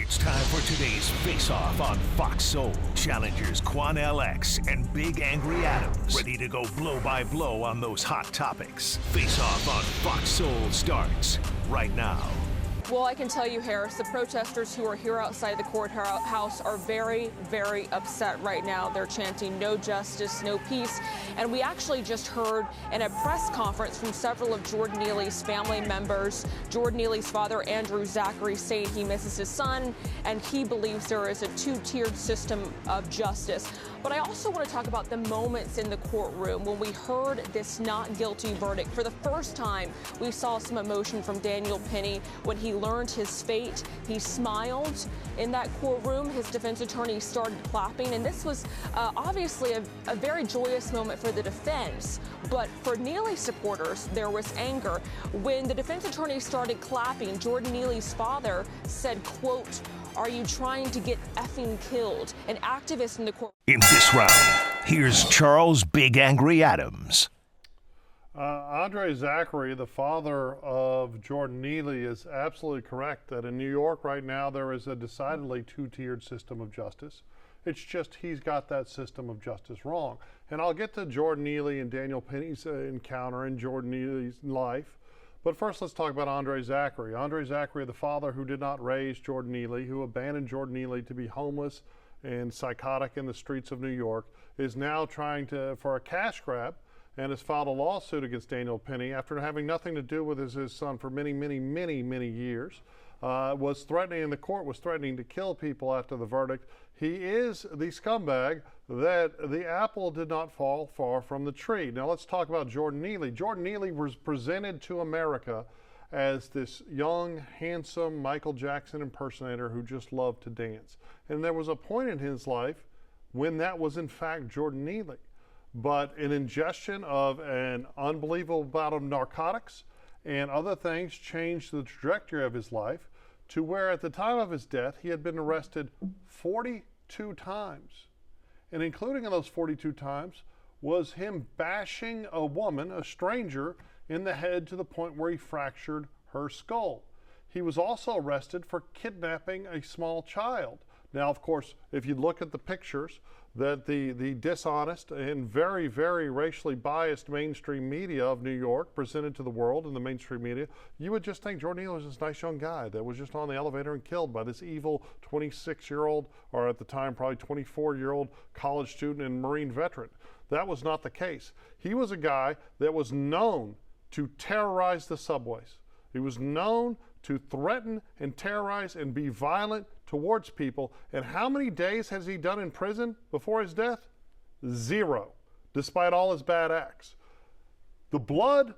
It's time for today's face-off on Fox Soul. Challengers Quan LX and Big Angry Adams ready to go blow by blow on those hot topics. Face-off on Fox Soul starts right now. Well, I can tell you, Harris, the protesters who are here outside the courthouse are very, very upset right now. They're chanting no justice, no peace. And we actually just heard in a press conference from several of Jordan Neely's family members, Jordan Neely's father, Andrew Zachary, saying he misses his son and he believes there is a two-tiered system of justice. But I also want to talk about the moments in the courtroom when we heard this not guilty verdict. For the first time, we saw some emotion from Daniel Penny when he learned his fate. He smiled in that courtroom. His defense attorney started clapping, and this was obviously a very joyous moment for the defense. But for Neely supporters, there was anger. When the defense attorney started clapping, Jordan Neely's father said, quote, "Are you trying to get effing killed?" An activist in the court. In this round, here's Charles Big Angry Adams. Andre Zachary, the father of Jordan Neely, is absolutely correct that in New York right now there is a decidedly two-tiered system of justice. It's just he's got that system of justice wrong. And I'll get to Jordan Neely and Daniel Penny's encounter in Jordan Neely's life. But first, let's talk about Andre Zachary. Andre Zachary, the father who did not raise Jordan Neely, who abandoned Jordan Neely to be homeless and psychotic in the streets of New York, is now trying for a cash grab and has filed a lawsuit against Daniel Penny after having nothing to do with his son for many, many, many, many years. Was threatening in the court, was threatening to kill people after the verdict. He is the scumbag that the apple did not fall far from the tree. Now let's talk about Jordan Neely. Jordan Neely was presented to America as this young, handsome Michael Jackson impersonator who just loved to dance. And there was a point in his life when that was in fact Jordan Neely. But an ingestion of an unbelievable amount of narcotics and other things changed the trajectory of his life to where at the time of his death he had been arrested 42 times. And including in those 42 times was him bashing a woman, a stranger, in the head to the point where he fractured her skull. He was also arrested for kidnapping a small child. Now, of course, if you look at the pictures that the dishonest and very, very racially biased mainstream media of New York presented to the world in the mainstream media, you would just think Jordan Neely was this nice young guy that was just on the elevator and killed by this evil 26-year-old, or at the time probably 24-year-old college student and Marine veteran. That was not the case. He was a guy that was known to terrorize the subways. He was known to threaten and terrorize and be violent towards people. And how many days has he done in prison before his death? 0, despite all his bad acts. The blood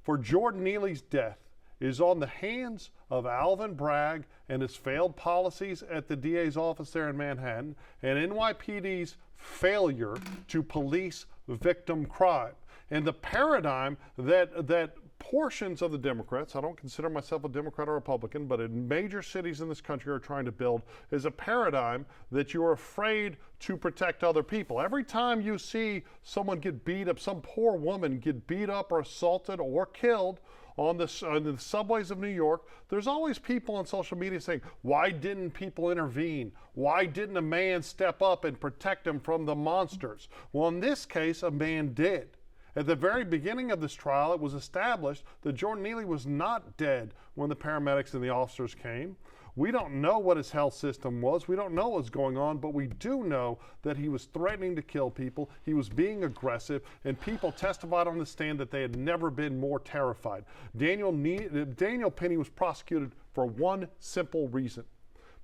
for Jordan Neely's death is on the hands of Alvin Bragg and his failed policies at the DA's office there in Manhattan and NYPD's failure to police victim crime. And the paradigm that portions of the Democrats, I don't consider myself a Democrat or Republican, but in major cities in this country are trying to build is a paradigm that you're afraid to protect other people. Every time you see someone get beat up, some poor woman get beat up or assaulted or killed on the subways of New York, there's always people on social media saying, why didn't people intervene? Why didn't a man step up and protect them from the monsters? Well, in this case, a man did. At the very beginning of this trial, it was established that Jordan Neely was not dead when the paramedics and the officers came. We don't know what his health system was. We don't know what's going on, but we do know that he was threatening to kill people. He was being aggressive, and people testified on the stand that they had never been more terrified. Daniel Penny was prosecuted for one simple reason,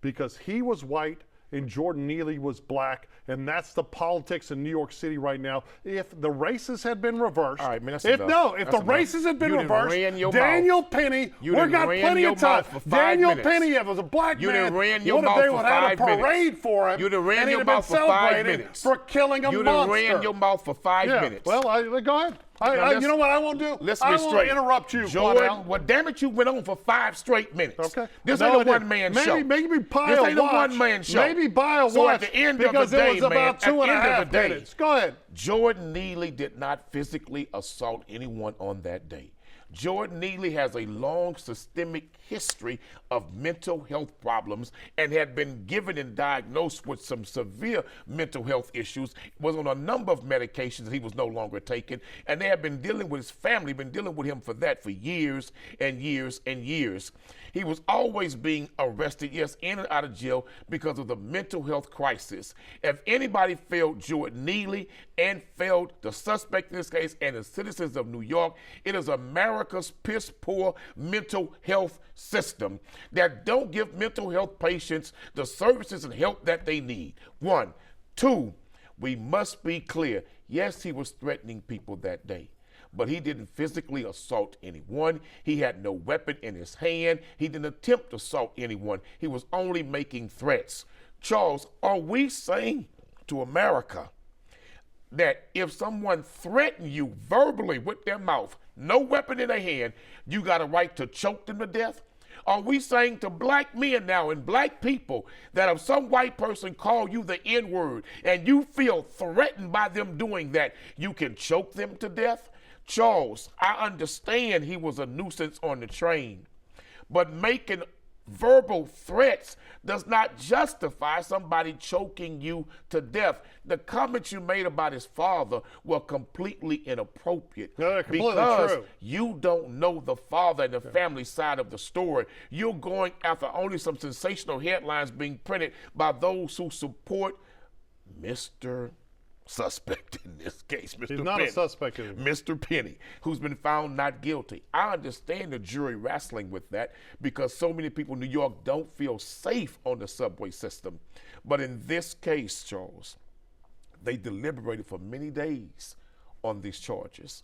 because he was white and Jordan Neely was black, and that's the politics in New York City right now. If the races had been reversed, all right, man, if the races had been reversed, Daniel Penny, we've got plenty of time. Daniel Penny, if it was a black man, they would have had a parade for him, you done ran and your he'd have mouth been for 5 celebrated minutes. for killing a monster. You done ran your mouth for 5 minutes. Well, go ahead. You know what I won't do? Let's I get won't straight. interrupt you, Jordan, well, damn it, you went on for 5 straight minutes. Okay. This No, ain't a one-man show. Maybe buy this a ain't watch. a one-man show. Maybe buy a so watch at the end because of the day, it was about 2.5 minutes. Go ahead. Jordan Neely did not physically assault anyone on that day. Jordan Neely has a long systemic history of mental health problems and had been given and diagnosed with some severe mental health issues, was on a number of medications that he was no longer taking, and they have been dealing with his family, been dealing with him for that for years and years and years. He was always being arrested, yes, in and out of jail because of the mental health crisis. If anybody failed Jordan Neely and failed the suspect in this case and the citizens of New York, it is America's piss poor mental health system that don't give mental health patients the services and help that they need. 1. 2, we must be clear. Yes, he was threatening people that day, but he didn't physically assault anyone. He had no weapon in his hand. He didn't attempt to assault anyone. He was only making threats. Charles, are we saying to America that if someone threatened you verbally with their mouth, no weapon in their hand, you got a right to choke them to death? Are we saying to black men now and black people that if some white person call you the N-word and you feel threatened by them doing that, you can choke them to death? Charles, I understand he was a nuisance on the train, but making verbal threats does not justify somebody choking you to death. The comments you made about his father were completely inappropriate. No, completely because true. You don't know the father and the family side of the story. You're going after only some sensational headlines being printed by those who support Mr. Suspect in this case, Mr. He's not Penny. a suspect anymore. Mr. Penny, who's been found not guilty. I understand the jury wrestling with that because so many people in New York don't feel safe on the subway system. But in this case, Charles, they deliberated for many days on these charges.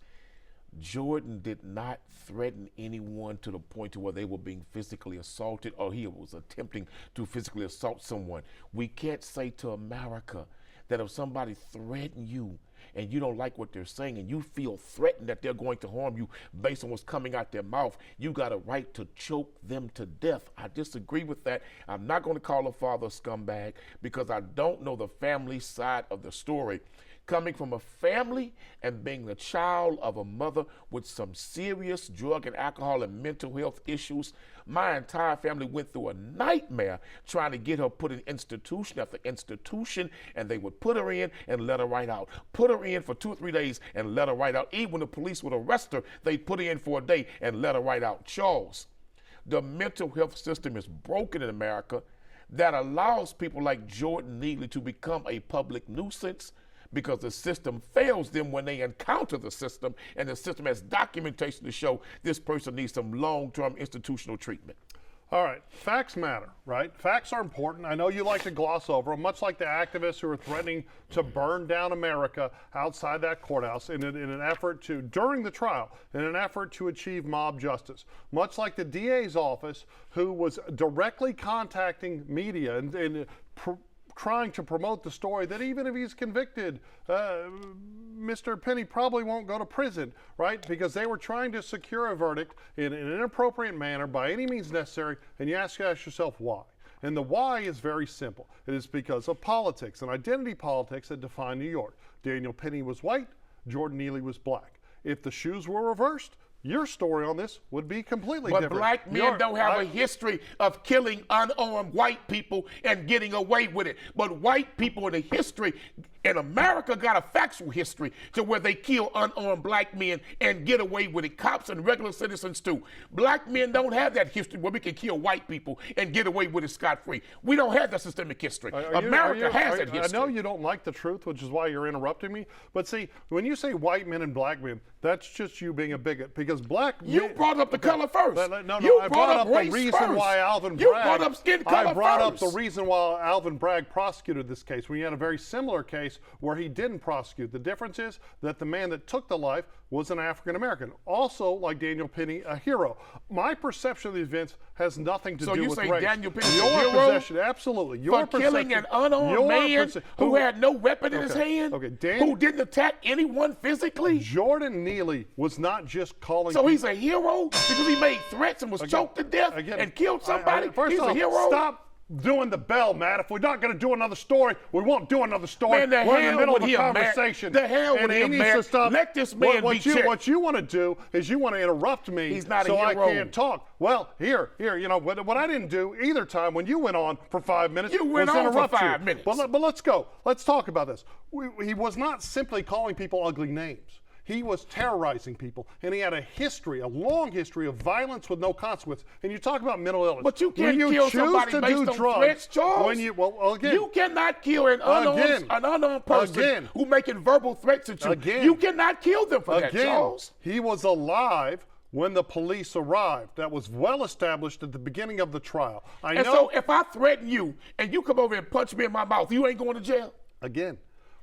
Jordan did not threaten anyone to the point to where they were being physically assaulted or he was attempting to physically assault someone. We can't say to America that if somebody threatens you and you don't like what they're saying and you feel threatened that they're going to harm you based on what's coming out their mouth, you got a right to choke them to death. I disagree with that. I'm not going to call a father a scumbag because I don't know the family side of the story. Coming from a family and being the child of a mother with some serious drug and alcohol and mental health issues, my entire family went through a nightmare trying to get her put in institution after institution, and they would put her in and let her right out. Put her in for 2 or 3 days and let her right out. Even when the police would arrest her, they'd put her in for a day and let her right out. Charles, the mental health system is broken in America that allows people like Jordan Neely to become a public nuisance because the system fails them when they encounter the system, and the system has documentation to show this person needs some long-term institutional treatment. All right, facts matter, right? Facts are important. I know you like to gloss over them, much like the activists who are threatening to burn down America outside that courthouse in an effort to, during the trial, in an effort to achieve mob justice. Much like the DA's office, who was directly contacting media and trying to promote the story that even if he's convicted, Mr. Penny probably won't go to prison, right? Because they were trying to secure a verdict in an inappropriate manner by any means necessary, and you ask yourself why. And the why is very simple. It is because of politics and identity politics that define New York. Daniel Penny was white, Jordan Neely was black. If the shoes were reversed, your story on this would be completely different. But black men don't have a history of killing unarmed white people and getting away with it. But white people in the history in America got a factual history to where they kill unarmed black men and get away with it. Cops and regular citizens too. Black men don't have that history where we can kill white people and get away with it scot-free. We don't have that systemic history. America has that history. I know you don't like the truth, which is why you're interrupting me. But see, when you say white men and black men, that's just you being a bigot. Because black men, you brought up the color first. No, you I brought up the reason first. why Alvin Bragg. You brought up skin color I brought first. up the reason why Alvin Bragg prosecuted this case. We had a very similar case where he didn't prosecute. The difference is that the man that took the life was an African American. Also, like Daniel Penny, a hero. My perception of the events has nothing to do with race. So you say Daniel Penny your is a hero possession, absolutely. Your for killing an unarmed man who had no weapon in his hand, who didn't attack anyone physically? Jordan Neely was not just calling. So he's a hero because he made threats and was choked to death and killed somebody? First he's off, a hero? Stop doing the bell, Matt. If we're not going to do another story, we won't do another story. Man, we're in the middle of a him, conversation. The hell with him, man. Let this man be checked. What you want to do is you want to interrupt me. He's not so a hero. I can't talk. Well, here, you know, what I didn't do either time when you went on for 5 minutes You went was on interrupt for 5 you. minutes. But let's go. Let's talk about this. He was not simply calling people ugly names. He was terrorizing people, and he had a long history of violence with no consequence. And you talk about mental illness. But you can't kill somebody based on threats, Charles. Again, you cannot kill an unarmed person who's making verbal threats at you. You cannot kill them for that, Charles. He was alive when the police arrived. That was well established at the beginning of the trial. So if I threaten you and you come over and punch me in my mouth, you ain't going to jail? Again.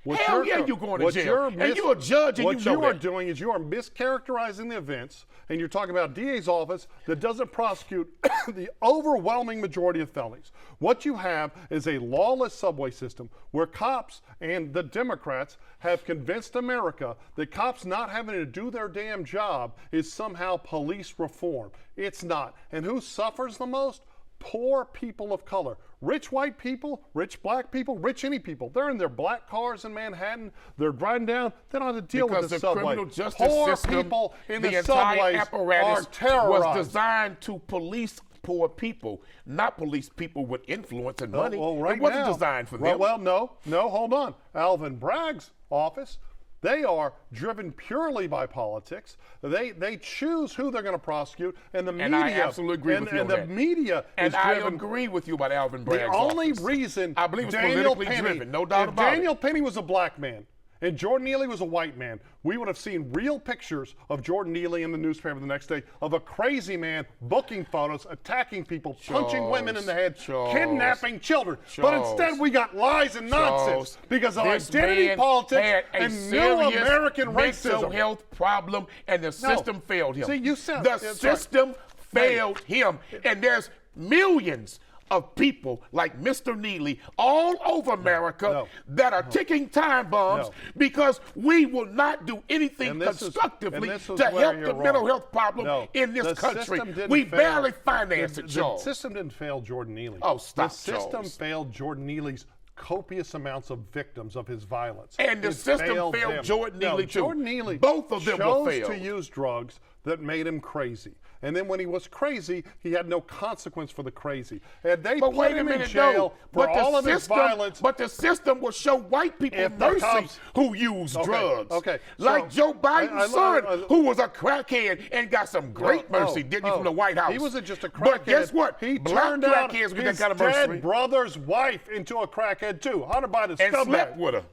Hell yeah, you're going to jail. And you're a judge and you know that. What you are doing is you are mischaracterizing the events, and you're talking about DA's office that doesn't prosecute the overwhelming majority of felonies. What you have is a lawless subway system where cops and the Democrats have convinced America that cops not having to do their damn job is somehow police reform. It's not. And who suffers the most? Poor people of color. Rich white people, rich black people, rich any people. They're in their black cars in Manhattan. They're driving down. They don't have to deal with the subway. Criminal justice Poor system, people in the entire subways apparatus are terrorized. was designed to police poor people, not police people with influence and money. It wasn't designed for them. Well, no, hold on. Alvin Bragg's office, they are driven purely by politics. They choose who they're going to prosecute, and the media. And I absolutely agree with you on that. And the media and is driven. I agree with you about Alvin Bragg's The only office. reason I believe it's Daniel politically Penny, driven, no doubt about it. If Daniel Penny was a black man and Jordan Neely was a white man, we would have seen real pictures of Jordan Neely in the newspaper the next day of a crazy man booking photos, attacking people, punching women in the head, kidnapping children. But instead we got lies and nonsense because of identity politics and new American racism. Mental health problem, and the system failed him. See, you said the system failed him, and there's millions of people like Mr. Neely all over America that are ticking time bombs because we will not do anything constructively to help the mental health problem in this country. We barely finance it, Charles. The system didn't fail Jordan Neely. Oh, stop, The system failed Jordan Neely's copious amounts of victims of his violence. And the system failed Jordan Neely too. Jordan Neely both of them were failed. chose to use drugs that made him crazy. And then when he was crazy, he had no consequence for the crazy. And they put him in jail for all of his violence. But the system will show white people mercy who use drugs. Like Joe Biden's son, who was a crackhead and got some great mercy, didn't he, from the White House? He wasn't just a crackhead. But guess what? He Black turned out crackheads get his that kind of mercy. dead brother's wife into a crackhead too. Hunter Biden's and scumbag. slept with her.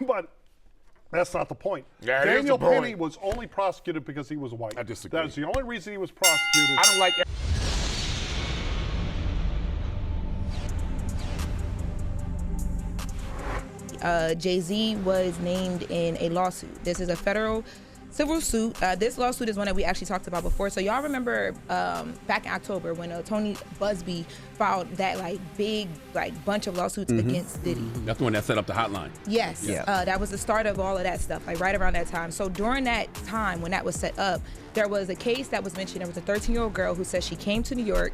But that's not the point. Yeah, Daniel Penny was only prosecuted because he was white. I disagree. That's the only reason he was prosecuted. I don't like Jay-Z was named in a lawsuit. This is a federal civil suit. This lawsuit is one that we actually talked about before. So y'all remember back in October when Tony Busby filed that big bunch of lawsuits against Diddy. That's the one that set up the hotline. Yes, that was the start of all of that stuff, right around that time. So during that time when that was set up, there was a case that was mentioned. There was a 13-year-old girl who said she came to New York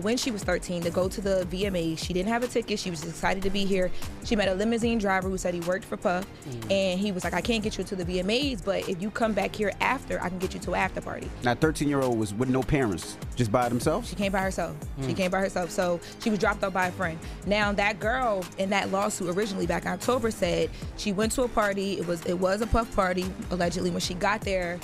when she was 13 to go to the VMAs. She didn't have a ticket. She was just excited to be here. She met a limousine driver who said he worked for Puff, and he was like, I can't get you to the VMAs, but if you come back here after, I can get you to an after party. Now, 13-year-old was with no parents, just by themselves? She came by herself. She came by herself. So she was dropped off by a friend. Now, that girl in that lawsuit originally back in October said she went to a party. It was a Puff party, allegedly. When she got there,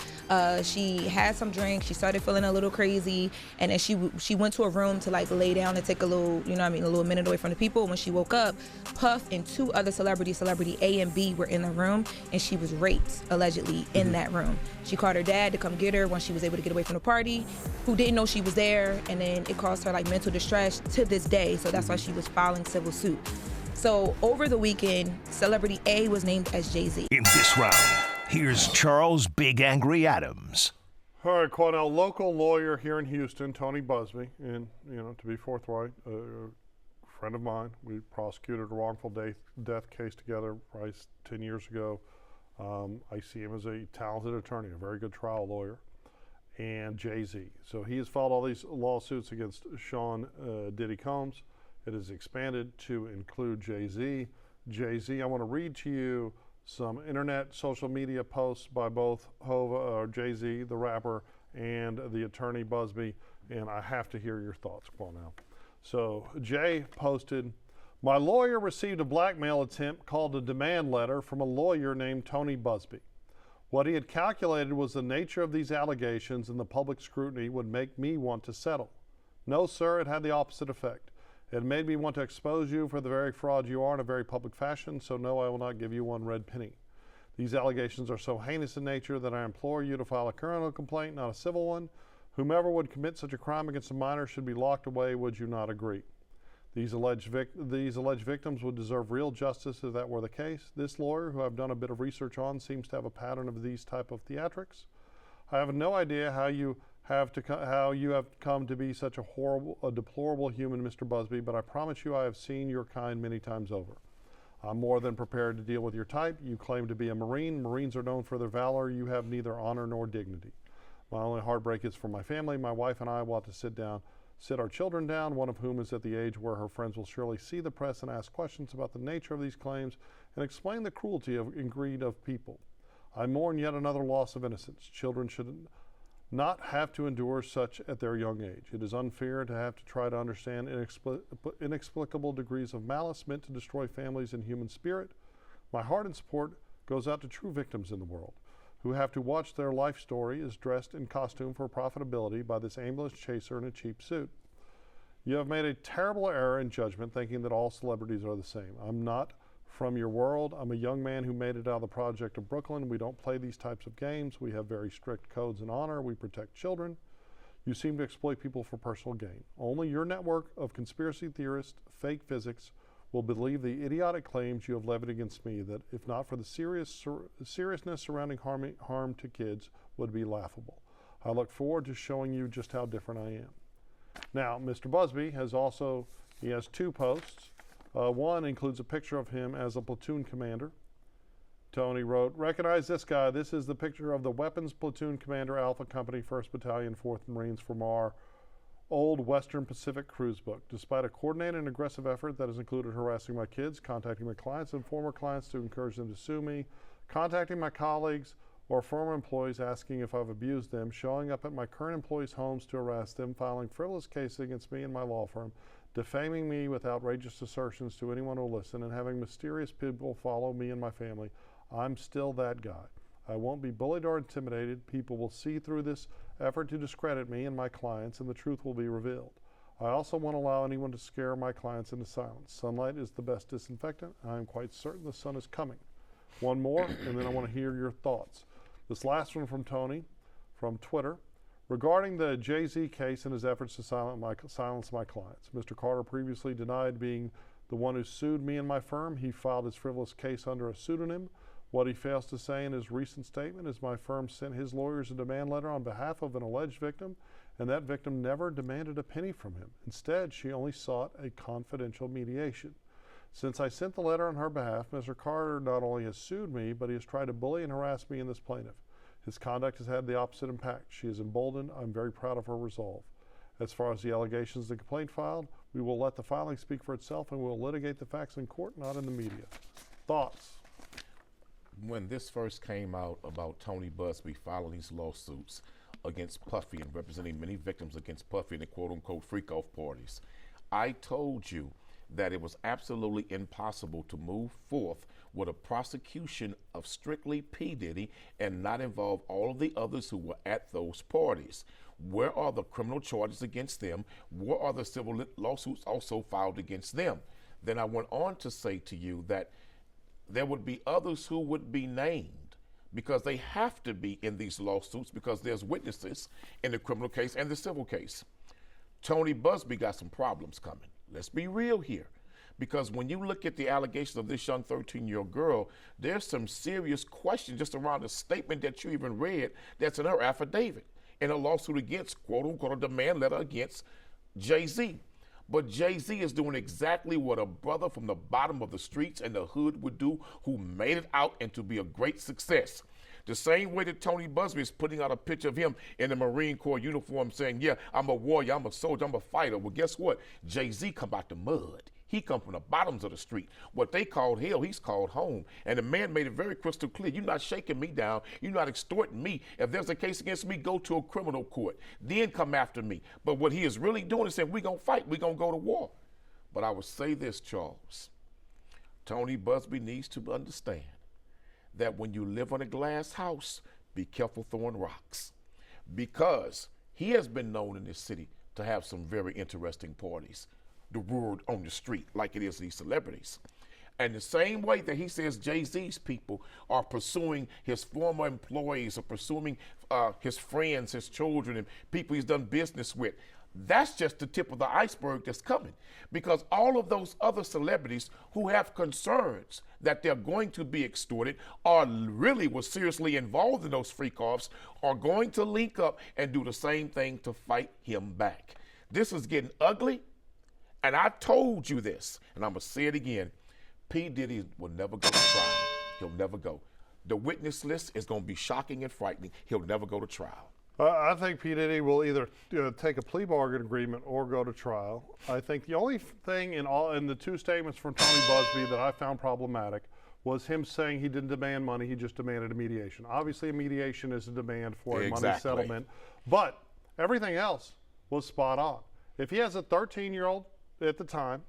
she had some drinks. She started feeling a little crazy, and then she went to a room to lay down and take a little, a little minute away from the people. When she woke up, Puff and two other celebrities, celebrity A and B, were in the room, and she was raped allegedly in that room. She called her dad to come get her when she was able to get away from the party, who didn't know she was there, and then it caused her mental distress to this day. So that's why she was filing civil suit. So over the weekend, celebrity A was named as Jay-Z. In this round, here's Charles Big Angry Adams. All right, Quanell, local lawyer here in Houston, Tony Busby, and to be forthright, a friend of mine. We prosecuted a wrongful death case together probably 10 years ago. I see him as a talented attorney, a very good trial lawyer, and Jay-Z. So he has filed all these lawsuits against Sean Diddy Combs It is expanded to include Jay-Z. Jay-Z, I want to read to you some internet social media posts by both Jay-Z, the rapper, and the attorney Busby, and I have to hear your thoughts, Cornell. So Jay posted, "My lawyer received a blackmail attempt called a demand letter from a lawyer named Tony Busby. What he had calculated was the nature of these allegations and the public scrutiny would make me want to settle. No, sir, it had the opposite effect. It made me want to expose you for the very fraud you are in a very public fashion, so no, I will not give you one red penny. These allegations are so heinous in nature that I implore you to file a criminal complaint, not a civil one. Whomever would commit such a crime against a minor should be locked away. Would you not agree? These alleged victims would deserve real justice if that were the case. This lawyer, who I've done a bit of research on, seems to have a pattern of these type of theatrics. I have no idea how you have come to be such a deplorable human, Mr. Busby, but I promise you I have seen your kind many times over. I'm more than prepared to deal with your type. You claim to be a Marine. Marines are known for their valor. You have neither honor nor dignity. My only heartbreak is for my family. My wife and I will have to sit our children down, one of whom is at the age where her friends will surely see the press and ask questions about the nature of these claims and explain the cruelty and greed of people. I mourn yet another loss of innocence. Children should not have to endure such at their young age. It is unfair to have to try to understand inexplicable degrees of malice meant to destroy families and human spirit. My heart and support goes out to true victims in the world who have to watch their life story is dressed in costume for profitability by this aimless chaser in a cheap suit. You have made a terrible error in judgment thinking that all celebrities are the same. I'm not from your world. I'm a young man who made it out of the project of Brooklyn. We don't play these types of games. We have very strict codes and honor. We protect children. You seem to exploit people for personal gain. Only your network of conspiracy theorists, fake physics, will believe the idiotic claims you have levied against me that, if not for the seriousness surrounding harm to kids, would be laughable. I look forward to showing you just how different I am." Now, Mr. Busby he has two posts. One includes a picture of him as a platoon commander. Tony wrote, "Recognize this guy. This is the picture of the weapons platoon commander, Alpha Company, 1st Battalion, 4th Marines from our old Western Pacific cruise book. Despite a coordinated and aggressive effort that has included harassing my kids, contacting my clients and former clients to encourage them to sue me, contacting my colleagues or former employees asking if I've abused them, showing up at my current employees' homes to harass them, filing frivolous cases against me and my law firm, defaming me with outrageous assertions to anyone who will listen, and having mysterious people follow me and my family, I'm still that guy. I won't be bullied or intimidated. People will see through this effort to discredit me and my clients, and the truth will be revealed. I also won't allow anyone to scare my clients into silence. Sunlight is the best disinfectant. I am quite certain the sun is coming." One more, and then I want to hear your thoughts. This last one from Tony, from Twitter. "Regarding the Jay-Z case and his efforts to silence my clients, Mr. Carter previously denied being the one who sued me and my firm. He filed his frivolous case under a pseudonym. What he fails to say in his recent statement is my firm sent his lawyers a demand letter on behalf of an alleged victim, and that victim never demanded a penny from him. Instead, she only sought a confidential mediation. Since I sent the letter on her behalf, Mr. Carter not only has sued me, but he has tried to bully and harass me and this plaintiff. His conduct has had the opposite impact. She is emboldened. I'm very proud of her resolve. As far as the allegations the complaint filed, we will let the filing speak for itself and we will litigate the facts in court, not in the media." Thoughts? When this first came out about Tony Busby filing these lawsuits against Puffy and representing many victims against Puffy in the quote-unquote freak-off parties, I told you that it was absolutely impossible to move forth with a prosecution of strictly P. Diddy and not involve all of the others who were at those parties. Where are the criminal charges against them? Where are the civil lawsuits also filed against them? Then I went on to say to you that there would be others who would be named because they have to be in these lawsuits because there's witnesses in the criminal case and the civil case. Tony Busby got some problems coming. Let's be real here. Because when you look at the allegations of this young 13-year-old girl, there's some serious questions just around the statement that you even read that's in her affidavit in a lawsuit against, quote-unquote, a demand letter against Jay-Z. But Jay-Z is doing exactly what a brother from the bottom of the streets and the hood would do who made it out and to be a great success. The same way that Tony Busby is putting out a picture of him in the Marine Corps uniform saying, yeah, I'm a warrior, I'm a soldier, I'm a fighter. Well, guess what? Jay-Z come out the mud. He come from the bottoms of the street. What they called hell, he's called home. And the man made it very crystal clear. You're not shaking me down. You're not extorting me. If there's a case against me, go to a criminal court. Then come after me. But what he is really doing is saying, we're going to fight. We're going to go to war. But I would say this, Charles. Tony Busby needs to understand that when you live in a glass house, be careful throwing rocks. Because he has been known in this city to have some very interesting parties. The word on the street, like it is these celebrities. And the same way that he says Jay-Z's people are pursuing his former employees, or pursuing his friends, his children, and people he's done business with, that's just the tip of the iceberg that's coming. Because all of those other celebrities who have concerns that they're going to be extorted or really were seriously involved in those freak-offs are going to link up and do the same thing to fight him back. This is getting ugly. And I told you this, and I'm going to say it again. P. Diddy will never go to trial. He'll never go. The witness list is going to be shocking and frightening. He'll never go to trial. I think P. Diddy will either take a plea bargain agreement or go to trial. I think the only thing in the two statements from Tony Busby that I found problematic was him saying he didn't demand money, he just demanded a mediation. Obviously, a mediation is a demand for a money settlement, but everything else was spot on. If he has a 13-year-old at the time,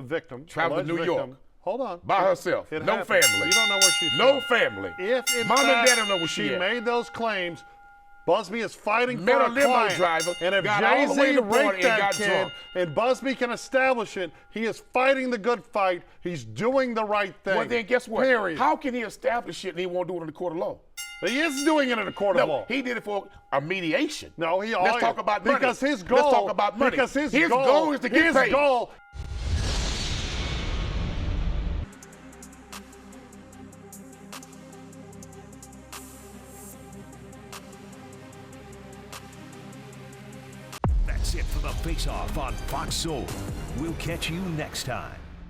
victim, traveled to New York. Hold on. By herself. No happened. family. You don't know where she's No from. family. If in Mom fact and Dad don't know where she made those claims, Busby is fighting Met for a a limo client. driver, And if got all the way Jay-Z to the party raped and that got kid, drunk. and Busby can establish it, he is fighting the good fight. He's doing the right thing. Well, then guess what? Period. How can he establish it and he won't do it in the court of law? He is doing it in a court of law. He did it for a mediation. No, Let's talk about money. Because his goal. Let's talk about money. Because his goal is to get paid. His goal. That's it for the Face Off on Fox Soul. We'll catch you next time.